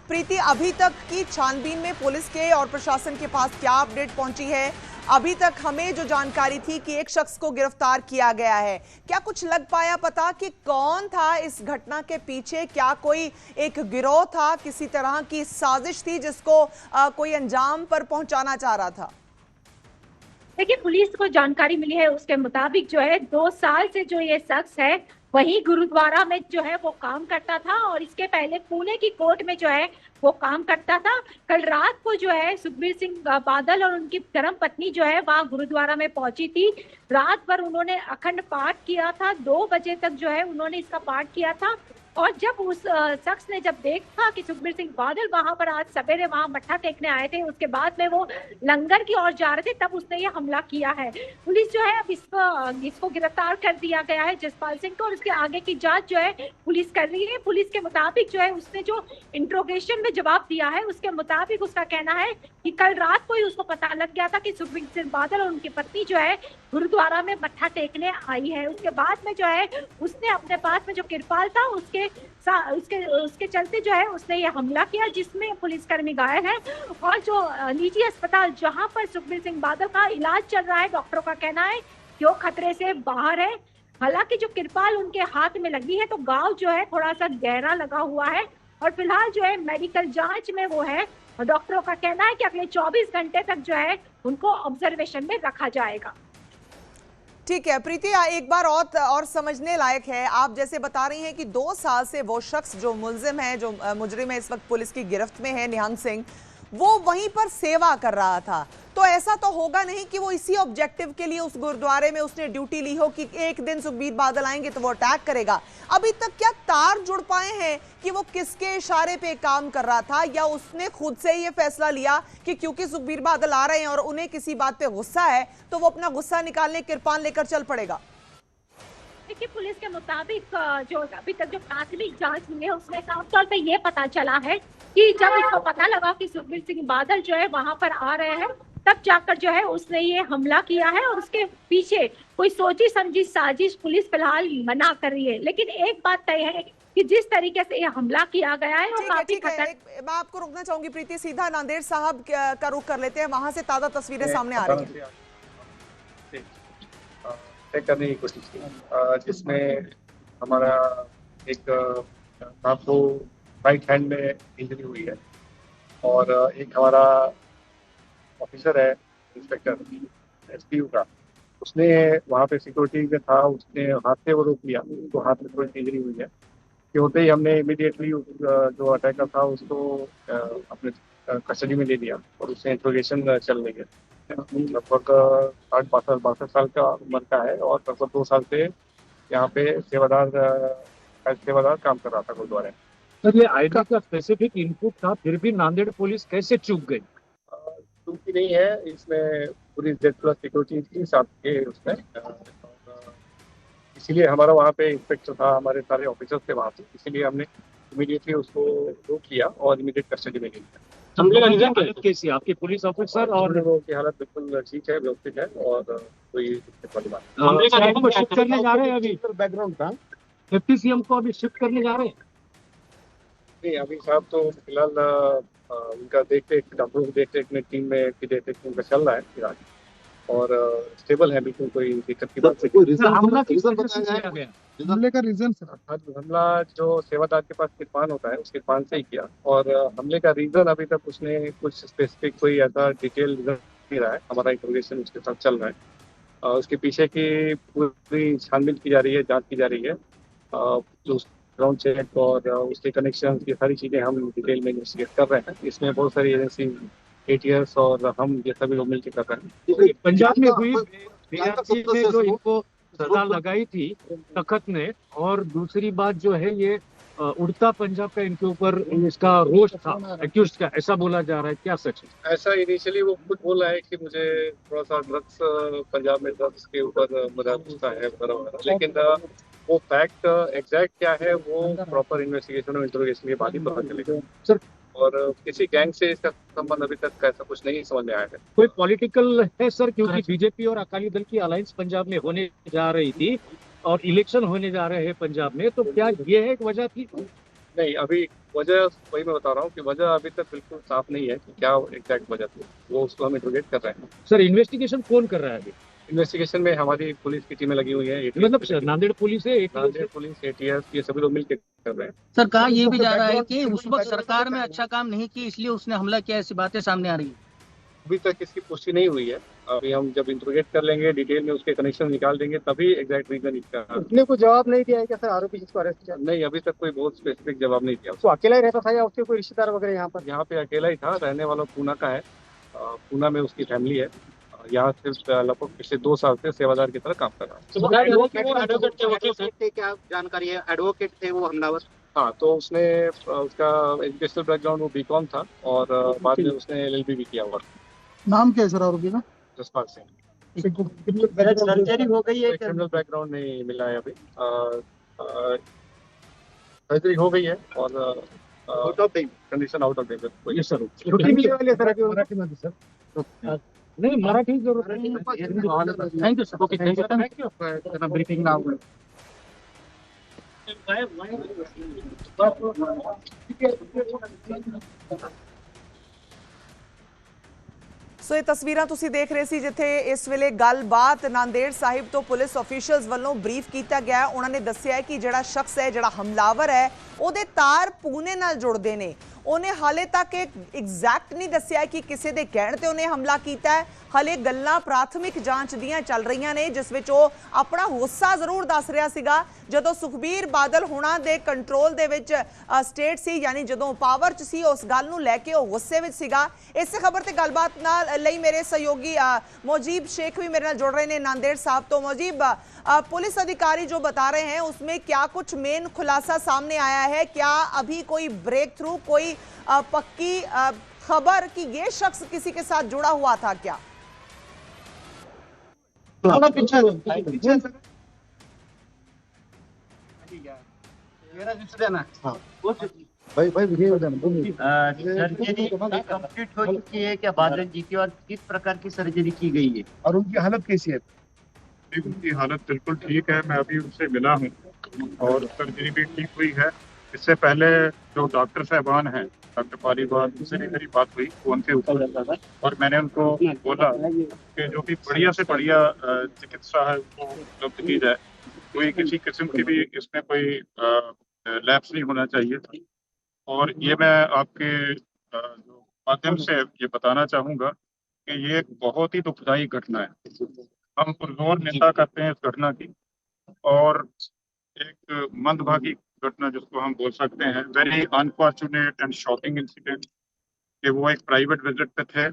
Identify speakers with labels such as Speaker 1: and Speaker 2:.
Speaker 1: प्रीति, अभी तक की छानबीन में पुलिस के और प्रशासन के पास क्या अपडेट पहुंची है? अभी तक हमें जो जानकारी थी कि एक शख्स को गिरफ्तार किया गया है, क्या कुछ लग पाया पता कि कौन था इस घटना के पीछे? क्या कोई एक गिरोह था, किसी तरह की साजिश थी जिसको कोई अंजाम पर पहुंचाना चाह रहा था?
Speaker 2: देखिए, पुलिस को जानकारी मिली है उसके मुताबिक जो है 2 साल से जो ये शख्स है वही गुरुद्वारा में जो है वो काम करता था और इसके पहले पुणे की कोर्ट में जो है वो काम करता था। कल रात को जो है सुखबीर सिंह बादल और उनकी धर्म पत्नी जो है वहां गुरुद्वारा में पहुंची थी। रात भर उन्होंने अखंड पाठ किया था, 2 बजे तक जो है उन्होंने इसका पाठ किया था। और जब उस शख्स ने जब देखा कि सुखबीर सिंह बादल वहां पर आज सवेरे वहां मत्था टेकने आए थे, उसके बाद में वो लंगर की ओर जा रहे थे, तब उसने ये हमला किया है। पुलिस जो है अब इसको गिरफ्तार कर दिया गया है जसपाल सिंह को, और उसके आगे की जांच जो है पुलिस कर रही है। पुलिस के मुताबिक जो है उसने जो इंट्रोगेशन में जवाब दिया है उसके मुताबिक उसका कहना है कि कल रात को ही उसको पता लग गया था कि सुखबीर सिंह बादल और उनकी पत्नी जो है गुरुद्वारा में मत्था टेकने आई है। उसके बाद में जो है उसने अपने पास में जो किरपाल था उसके चलते जो है उसने ये हमला किया, जिसमें पुलिसकर्मी घायल है। और जो निजी अस्पताल जहां पर सुखबीर सिंह बादल का इलाज चल रहा है, डॉक्टरों का कहना है कि वो खतरे से बाहर है। हालांकि जो किरपाल उनके हाथ में लगी है तो घाव जो है थोड़ा सा गहरा लगा हुआ है और फिलहाल जो है मेडिकल जांच में वो है। और डॉक्टरों का कहना है कि अगले 24 घंटे तक जो है उनको ऑब्जर्वेशन में रखा जाएगा।
Speaker 1: ठीक है प्रीति, एक बार और समझने लायक है। आप जैसे बता रही हैं कि 2 साल से वो शख्स जो मुलजिम है, जो मुजरिम है, इस वक्त पुलिस की गिरफ्त में है, निहंग सिंह, वो वहीं पर सेवा कर रहा था। तो ऐसा तो होगा नहीं कि वो इसी ऑब्जेक्टिव के लिए उस गुरुद्वारे में उसने ड्यूटी ली हो कि एक दिन सुखबीर बादल आएंगे तो वो अटैक करेगा। अभी तक क्या तार जुड़ पाए हैं कि वो किसके इशारे पे काम कर रहा था, या उसने खुद से ये फैसला लिया कि क्योंकि सुखबीर बादल आ रहे हैं और उन्हें किसी बात पे गुस्सा है तो वो अपना गुस्सा निकालने किरपान लेकर चल पड़ेगा?
Speaker 2: देखिए, पुलिस के मुताबिक जो अभी तक जो प्राथमिक जांच हुई है उसमें साफ तौर पे ये पता चला है कि जब इसको पता लगा कि सुखबीर सिंह बादल जो है वहां पर आ रहे हैं, तब जाकर जो है उसने ये हमला किया है। और उसके पीछे कोई सोची समझी साजिश पुलिस फिलहाल मना कर रही है, लेकिन एक बात तय है कि जिस तरीके से ये हमला किया गया है वो काफी
Speaker 1: मैं आपको रोकना चाहूंगी प्रीति, सीधा नांदेड़ साहब का रुख कर लेते हैं, वहां से ताजा तस्वीरें सामने आ रही है।
Speaker 3: तय करने की कोशिश की, जिसमें हमारा एक साहब को राइट हैंड में इंजरी हुई है और एक हमारा ऑफिसर है, इंस्पेक्टर एसपीयू का, उसने वहाँ पे सिक्योरिटी में था, उसने हाथ से वो रोक लिया, तो हाथ में थोड़ी इंजरी हुई है। कि होते ही हमने इमीडिएटली जो अटैकर था उसको अपने कस्टडी में ले लिया और उससे इंट्रोगेशन चल रही है। लगभग 62 साल का उम्र का है और लगभग 2 साल से यहाँ पे सेवादार काम कर रहा था गुरुद्वारे।
Speaker 4: सर, ये आईडी का स्पेसिफिक इनपुट था, फिर भी नांदेड़ पुलिस कैसे चूक गई?
Speaker 3: चूकी नहीं है, इसमें पूरी Z+ सिक्योरिटी थी साथ के उसमें, इसीलिए हमारा वहाँ पे इंस्पेक्टर था, हमारे सारे ऑफिसर्स थे वहाँ पे, इसीलिए हमने इमीडिएटली उसको रोक किया और इमीडिएट कस्टडी में ले लिया।
Speaker 4: हमले का रीजन कैसी? आपके पुलिस ऑफिसर और
Speaker 3: लोगों की हालत बिल्कुल ठीक है, व्यवस्थित है और कोई दिक्कत वाली बात नहीं।
Speaker 4: हमले का रीजन को शिफ्ट करने जा रहे हैं अभी?
Speaker 3: बैकग्राउंड था,
Speaker 4: डिप्टी सीएम को अभी शिफ्ट करने जा रहे हैं?
Speaker 3: नहीं, अभी साहब तो फिलहाल उनका डॉक्टरों की देख रेख में, टीम में की देख रेख में उनका चल रहा है फिलहाल और स्टेबल है, बिल्कुल कोई दिक्कत की बात नहीं।
Speaker 5: हमले का रीजन
Speaker 3: हमला जो सेवादार के पास किरपान होता है उस किरपान से ही किया और हमले का रीजन अभी तक उसने कुछ स्पेसिफिक कोई ऐसा डिटेल रीजन नहीं रहा है। हमारा इंट्रोगेशन उसके साथ चल रहा है, उसके पीछे की पूरी छानबीन की जा रही है, जांच की जा रही है, ग्राउंड चेक और उसके कनेक्शन, ये सारी चीजें हम डिटेल में इन्वेस्टिगेट कर रहे हैं। इसमें बहुत सारी एजेंसी, ATS और हम ये सभी लोग मिलकर कर रहे हैं।
Speaker 4: पंजाब में हुई BRC में जो इनको सजा लगाई थी तखत ने, और दूसरी बात जो है ये उड़ता पंजाब का इनके ऊपर इसका रोष था एक्यूज का, ऐसा बोला जा रहा है, क्या सच है?
Speaker 3: ऐसा इनिशियली वो खुद बोल रहा है कि मुझे थोड़ा सा ड्रग्स, पंजाब में ड्रग्स के ऊपर मजाक होता है वगैरह, लेकिन वो फैक्ट एग्जैक्ट क्या है वो प्रॉपर इन्वेस्टिगेशन और इंट्रोगेशन के बाद ही पता चलेगा सर। और किसी गैंग से इसका संबंध अभी तक ऐसा कुछ नहीं समझ में आया है।
Speaker 4: कोई पॉलिटिकल है सर? क्योंकि बीजेपी और अकाली दल की अलायंस पंजाब में होने जा रही थी और इलेक्शन होने जा रहे हैं पंजाब में, तो क्या ये है एक वजह थी?
Speaker 3: नहीं, अभी वजह वही मैं बता रहा हूँ कि वजह अभी तक बिल्कुल साफ नहीं है कि क्या एग्जैक्ट वजह थी, वो उसको हम इंट्रोगेट कर रहे हैं।
Speaker 4: सर इन्वेस्टिगेशन कौन कर रहा है अभी?
Speaker 3: इन्वेस्टिगेशन में हमारी पुलिस की टीमें लगी हुई है,
Speaker 4: मतलब सर नांदेड़ पुलिस है,
Speaker 3: नांदेड़ पुलिस, ATF, ये सभी लोग मिलकर कर रहे हैं।
Speaker 5: सर कहा ये भी जा रहा है कि उस वक्त सरकार में अच्छा काम नहीं की इसलिए उसने हमला किया, ऐसी बातें सामने आ रही है।
Speaker 3: अभी तक इसकी पुष्टि नहीं हुई है। अभी हम जब इंट्रोगेट कर लेंगे, डिटेल में उसके कनेक्शन निकाल देंगे, तभी एग्जैक्ट रीजन इसका।
Speaker 6: उसने कोई जवाब नहीं दिया है क्या सर, आरोपी जिसको अरेस्ट किया?
Speaker 3: नहीं, अभी तक कोई बहुत स्पेसिफिक जवाब नहीं दिया।
Speaker 6: वो अकेला ही रहता था या उसके कोई रिश्तेदार वगैरह यहाँ पर?
Speaker 3: यहाँ पे अकेला ही था, रहने वाला पूना का है। पूना में उसकी फैमिली है। यहाँ सिर्फ लगभग पिछले 2 साल से सेवादार की तरह काम कर रहा है।
Speaker 6: एडवोकेट थे, क्या जानकारी है? एडवोकेट थे वो हमलावर?
Speaker 3: हाँ, तो उसने उसका एजुकेशनल बैकग्राउंड वो BCom था और बाद में उसने LLB भी किया हुआ।
Speaker 6: नाम क्या है सर आरोपी का?
Speaker 3: जसपाल सिंह।
Speaker 6: सर्जरी हो गई है क्या?
Speaker 3: क्रिमिनल बैकग्राउंड नहीं मिला है अभी। सर्जरी हो गई है और
Speaker 6: out of
Speaker 3: condition out of danger.
Speaker 4: Yes sir.
Speaker 6: छुट्टी मिलने वाली है सर अभी?
Speaker 4: मराठी मध्ये सर नहीं, मराठी जरूरत नहीं।
Speaker 5: Thank you sir. Okay thank you.
Speaker 6: Briefing now.
Speaker 1: ਸੋ ਇਹ ਤਸਵੀਰਾਂ ਤੁਸੀਂ ਦੇਖ ਰਹੇ ਸੀ ਜਿੱਥੇ ਇਸ ਵੇਲੇ ਗੱਲਬਾਤ ਨਾਂਦੇੜ ਸਾਹਿਬ ਤੋਂ ਪੁਲਿਸ ਆਫੀਸ਼ੀਅਲਸ ਵੱਲੋਂ ਬਰੀਫ ਕੀਤਾ ਗਿਆ। ਉਹਨਾਂ ਨੇ ਦੱਸਿਆ ਕਿ ਜਿਹੜਾ ਸ਼ਖਸ ਹੈ, ਜਿਹੜਾ ਹਮਲਾਵਰ ਹੈ, ਉਹਦੇ ਤਾਰ ਪੂਨੇ ਨਾਲ ਜੁੜਦੇ ਨੇ। ਉਹਨੇ ਹਾਲੇ ਤੱਕ ਐਗਜ਼ੈਕਟ ਨਹੀਂ ਦੱਸਿਆ ਕਿ ਕਿਸੇ ਦੇ ਕਹਿਣ ਤੇ ਉਹਨੇ ਹਮਲਾ ਕੀਤਾ ਹੈ। ਹਾਲੇ ਗੱਲਾਂ ਪ੍ਰਾਥਮਿਕ ਜਾਂਚ ਦੀਆਂ ਚੱਲ ਰਹੀਆਂ ਨੇ, ਜਿਸ ਵਿੱਚ ਉਹ ਆਪਣਾ ਗੁੱਸਾ ਜ਼ਰੂਰ ਦੱਸ ਰਿਹਾ ਸੀਗਾ ਜਦੋਂ ਸੁਖਬੀਰ ਬਾਦਲ ਹੁਣਾਂ ਦੇ ਕੰਟਰੋਲ ਦੇ ਵਿੱਚ ਸਟੇਟ ਸੀ, ਯਾਨੀ ਜਦੋਂ ਪਾਵਰ 'ਚ ਸੀ, ਉਸ ਗੱਲ ਨੂੰ ਲੈ ਕੇ ਉਹ ਗੁੱਸੇ ਵਿੱਚ ਸੀਗਾ। ਇਸੇ ਖਬਰ ਤੇ ਗੱਲਬਾਤ ਨਾਲ ਲਈ ਮੇਰੇ सहयोगी मोजीब शेख भी मेरे नाल जुड़ रहे हैं नांदेड़ साहब तो। मोजीब, पुलिस अधिकारी जो बता रहे हैं उसमें क्या कुछ मेन खुलासा सामने आया है? क्या अभी कोई ब्रेक थ्रू, कोई पक्की खबर कि ये शख्स किसी के साथ जुड़ा हुआ था क्या?
Speaker 5: सर्जरी कंप्लीट हो चुकी है क्या बादल जी की, और किस प्रकार की सर्जरी की गई है
Speaker 6: और उनकी हालत कैसी है?
Speaker 3: उनकी हालत बिल्कुल ठीक है। मैं अभी उनसे मिला हूँ और सर्जरी भी ठीक हुई है। इससे पहले जो डॉक्टर साहबान हैं, डॉक्टर पालीवाल, उनसे भी मेरी बात हुई फोन के ऊपर और मैंने उनको बोला कि जो भी बढ़िया से बढ़िया चिकित्सा है वो उपलब्ध की जाए। कोई किसी किस्म की भी इसमें कोई लैप्स नहीं होना चाहिए। और ये मैं आपके जो माध्यम से ये बताना चाहूँगा कि ये एक बहुत ही दुखदायी घटना है। हम पुरजोर निंदा करते हैं इस घटना की और एक मंदभागी घटना जिसको हम बोल सकते हैं, very unfortunate and shocking incident, कि वो एक प्राइवेट विजिट पे थे